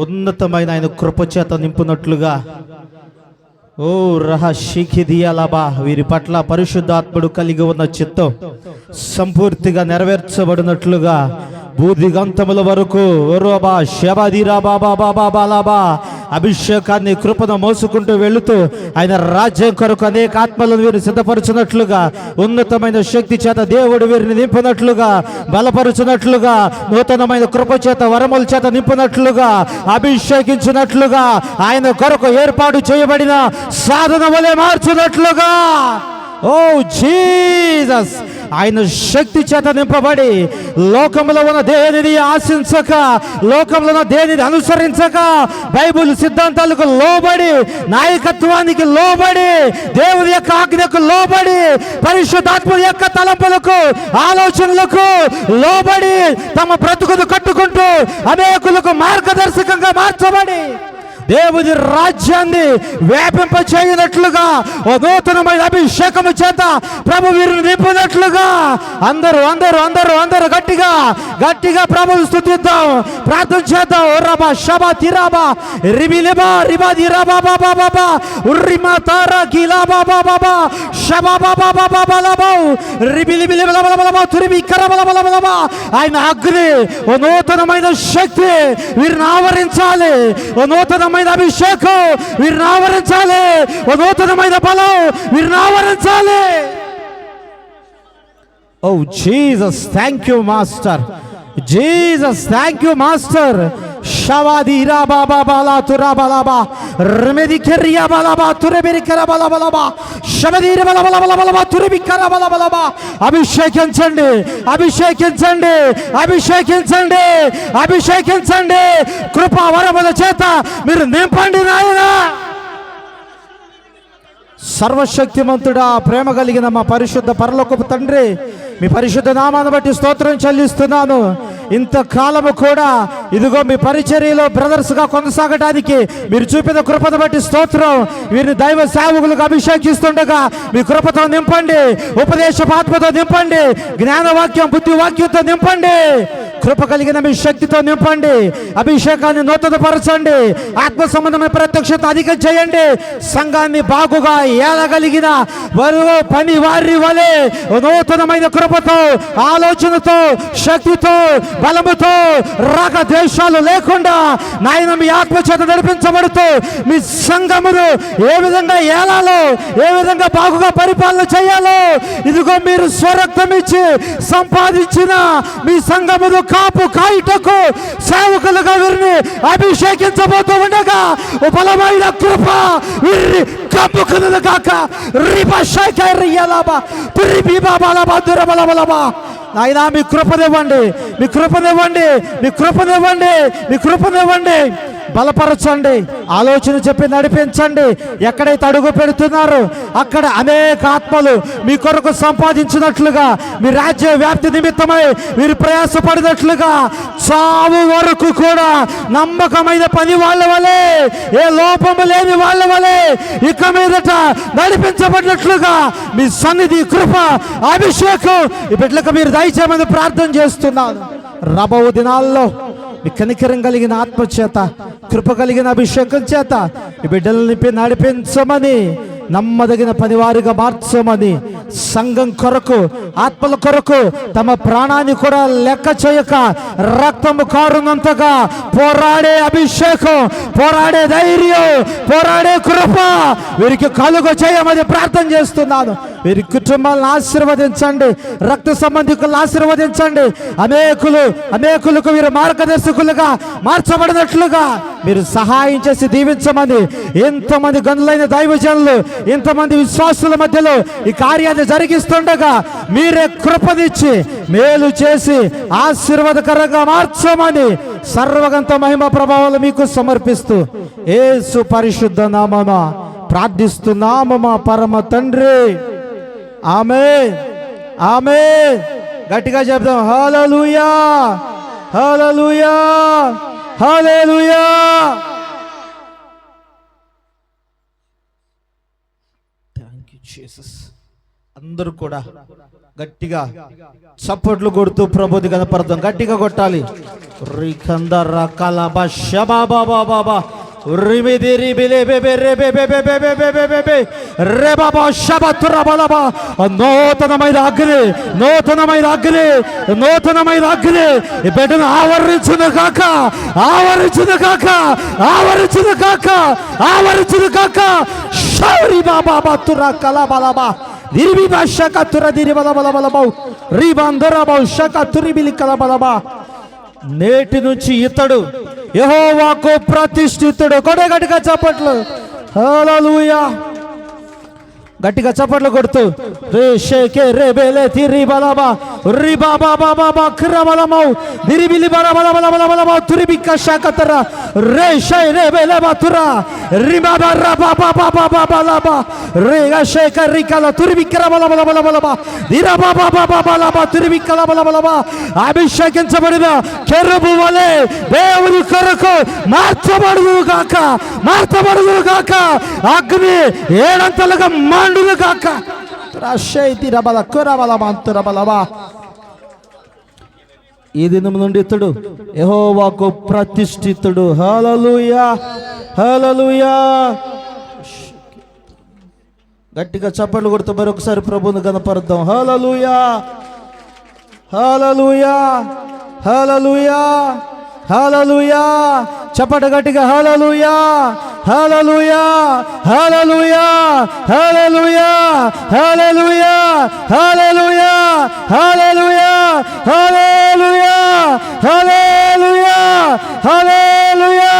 ఉన్నతమైన ఆయన కృపచేత నింపునట్లుగా ఓ రహశిఖిదియాలబా వీరి పట్ల పరిశుద్ధాత్ముడు కలిగి ఉన్న చిత్తం సంపూర్తిగా నెరవేర్చబడినట్లుగా భూదిగంతముల వరకు అభిషేకాన్ని కృపను మోసుకుంటూ వెళుతూ ఆయన రాజ్యం కొరకు అనేక ఆత్మలను వీరిని సిద్ధపరచునట్లుగా ఉన్నతమైన శక్తి చేత దేవుడు వీరిని నింపునట్లుగా బలపరుచునట్లుగా నూతనమైన కృప చేత వరముల చేత నింపునట్లుగా అభిషేకించినట్లుగా ఆయన కొరకు ఏర్పాటు చేయబడిన సాధన వలె మార్చునట్లుగా ఓ జీసస్ ఆయన శక్తి చేత నింపబడి లోకంలో ఉన్న దేనిని ఆశించక లోకంలో ఉన్న దేనిని అనుసరించక బైబిల్ సిద్ధాంతాలకు లోబడి నాయకత్వానికి లోబడి దేవుని యొక్క ఆజ్ఞకు లోబడి పరిశుద్ధాత్మ యొక్క తలంపులకు ఆలోచనలకు లోబడి తమ బ్రతుకును కట్టుకుంటూ అనేకులకు మార్గదర్శకంగా మార్చబడి దేవుని రాజ్యాన్ని వ్యాపింప చేయనట్లుగా ఓ నూతనమైన అభిషేకము చేత ప్రభు వీరిని నింపినట్లుగా అందరూ అందరూ అందరూ అందరూ గట్టిగా గట్టిగా ప్రభువు స్తుతిద్దాం, ప్రార్థన చేద్దాం. రబా షబా తిరాబా రిబిలిబా రిబా దిరాబా బాబా బాబా ఉర్రిమా తారా గిలా బాబా బాబా షబా బాబా బాబా బాబా రిబిలిబిలి బలబలబలబా తురిబి కరబలబలబలబా ఆయన అగ్ని ఓ నూతనమైన శక్తి వీరిని ఆవరించాలి, ఓ నూతనమైన అభిషేకం వీరిని ఆవరించాలి, ఓ నూతనమైన బలం వీరిని ఆవరించాలి. ఓ Jesus thank you master, Jesus thank you master. షవాదిరా బాబా బాలా తురా బాలాబా రమెదికెరియా బాలాబా తురెబెరికర బాలాబలాబా షవదీర బలబలబలబలబా తురెబికర బాలాబలాబా అభిషేకించండి అభిషేకించండి అభిషేకించండి అభిషేకించండి కృపా వరముల చేత మీరు నింపండి నాయనా. సర్వశక్తిమంతుడా ప్రేమ కలిగిన మా పరిశుద్ధ పరలోకపు తండ్రి, మీ పరిశుద్ధ నామాన్ని బట్టి స్తోత్రం చెల్లిస్తున్నాను. ఇంతకాలము కూడా ఇదిగో మీ పరిచర్యలో బ్రదర్స్గా కొనసాగడానికి మీరు చూపిన కృపను బట్టి స్తోత్రం. వీరిని దైవ సేవకులకు అభిషేకిస్తుండగా మీ కృపతో నింపండి, ఉపదేశపాత్మతో నింపండి, జ్ఞానవాక్యం బుద్ధి వాక్యంతో నింపండి, కృప కలిగిన మీ శక్తితో నింపండి, అభిషేకాన్ని నూతనపరచండి, ఆత్మ సంబంధమైన ప్రత్యక్షత అధికం చేయండి. సంఘాన్ని బాగుగా ఏలగలిగిన వరువు పని వారి వలె నూతనమైన కృపతో ఆలోచనతో శక్తితో బలముతో రాగ ద్వేషాలు లేకుండా నాయన మీ ఆత్మ చేత నడిపించబడుతూ మీ సంఘమును ఏ విధంగా ఏలాలో ఏ విధంగా బాగుగా పరిపాలన చేయాలో ఇదిగో మీరు స్వరక్తం ఇచ్చి సంపాదించిన మీ సంఘమును కాపు కాయుటకు సేవకులుగా వీరిని అభిషేకించబోతూ ఉండగా బలమైన కృప వీరిని కమ్ముకున్నది కాక నాయనా మీ కృపనివ్వండి, మీ కృపనివ్వండి, మీ కృపనివ్వండి, మీ కృపనివ్వండి. బలపరచండి, ఆలోచన చెప్పి నడిపించండి. ఎక్కడైతే అడుగు పెడుతున్నారు అక్కడ అనేక ఆత్మలు మీ కొరకు సంపాదించినట్లుగా మీ రాజ్య వ్యాప్తి నిమిత్తమై మీరు ప్రయాసపడినట్లుగా చావు వరకు కూడా నమ్మకమైన పని వాళ్ళ వలె ఏ లోపము లేని వాళ్ళ వలె ఇక మీదట నడిపించబడినట్లుగా మీ సన్నిధి కృప అభిషేకం ఈ బిడ్డలకు మీరు దయచేయమని ప్రార్థన చేస్తున్నాను. రాబో దినాల్లో మీ కనికరం కలిగిన ఆత్మ చేత కృప కలిగిన అభిషేకం చేత ఈ బిడ్డలని నడిపించమని నమ్మదగిన పనివారిగా మార్చమని సంఘం కొరకు ఆత్మల కొరకు తమ ప్రాణాన్ని కూడా లెక్క చేయక రక్తము కారునంతగా పోరాడే అభిషేకం, పోరాడే ధైర్యం, పోరాడే కృప వీరికి కలుగ చేయమని ప్రార్థన చేస్తున్నాను. వీరి కుటుంబాలను ఆశీర్వదించండి, రక్త సంబంధికులను ఆశీర్వదించండి. అనేకులకు వీరు మార్గదర్శకులుగా మార్చబడినట్లుగా మీరు సహాయం చేసి దీవించమని ఎంతమంది గనులైన దైవజనులు ఇంతమంది విశ్వాసుల మధ్యలో ఈ కార్యాన్ని జరిగిస్తుండగా మీరే కృపనిచ్చి మేలు చేసి ఆశీర్వాదకరంగా మార్చమని సర్వగంత మహిమ ప్రభావాలు మీకు సమర్పిస్తూ యేసు పరిశుద్ధ నామమున ప్రార్థిస్తున్నాము మా పరమ తండ్రి. ఆమేన్, ఆమేన్. గట్టిగా చెప్దాం హల్లెలూయా, హల్లెలూయా, హల్లెలూయా. Thank you Jesus. అందరూ కూడా గట్టిగా చప్పట్లు కొడుతూ ప్రభువుని కనపడతాం. గట్టిగా కొట్టాలి. రికందర కలబ షబాబాబాబా రిమిది రిబిలే బెబె రెబె బెబె బెబె బెబె బెబె రెబాబా షబతురబలబా నూతనమైన అగ్ని నూతనమైన అగ్ని నూతనమైన అగ్ని ఈ బిడ్డను ఆవరించును కాక ఆవరించును కాక ఆవరించును కాక ఆవరించును కాక షౌరి బాబా బతుర కలబలబా దిరిబి భాషక తుర దిరి బలబలబలబౌ రిబందరబౌ షక తురిబిలి కలబలబా నేటి నుంచి ఇతడు యెహోవాకు ప్రతిష్ఠితుడు. గట్టిగా చప్పట్లు, హల్లెలూయా. గట్టిగా చప్పట్లు కొడుతూ రే షేకే రే బేలే తిరి బలబా రి బాబా బాబా బా క్రమలమౌ దిరిబిలి బలబల బలబల బలబా తురిబిక షకతర రే షై రే బేలే బతురా రి బాబా ర బాబా బాబా బాబా లబా రే షేక రికల తురిబిక బలబల బలబల దిర బాబా బాబా బలబా తురిబిక బలబల అభిషేకించబడిన కెరూబు వలె దేవుని కొరకు మార్చబడును గాక మార్చబడును గాక అగ్ని ఏడంతలుగా మండును గాక. ఈ దినం నుండి ఇతడు యెహోవాకు ప్రతిష్ఠితుడు. హల్లెలూయా హల్లెలూయా. గట్టిగా చప్పట్లు కొడుతూ మరొకసారి ప్రభువుని గణపరుద్దాం. హల్లెలూయా హల్లెలూయా హల్లెలూయా హల్లెలూయా. చప్పట గట్టిగా హల్లెలూయా హల్లెలూయా హల్లెలూయా హల్లెలూయా హల్లెలూయా హల్లెలూయా హల్లెలూయా హల్లెలూయా హల్లెలూయా హల్లెలూయా.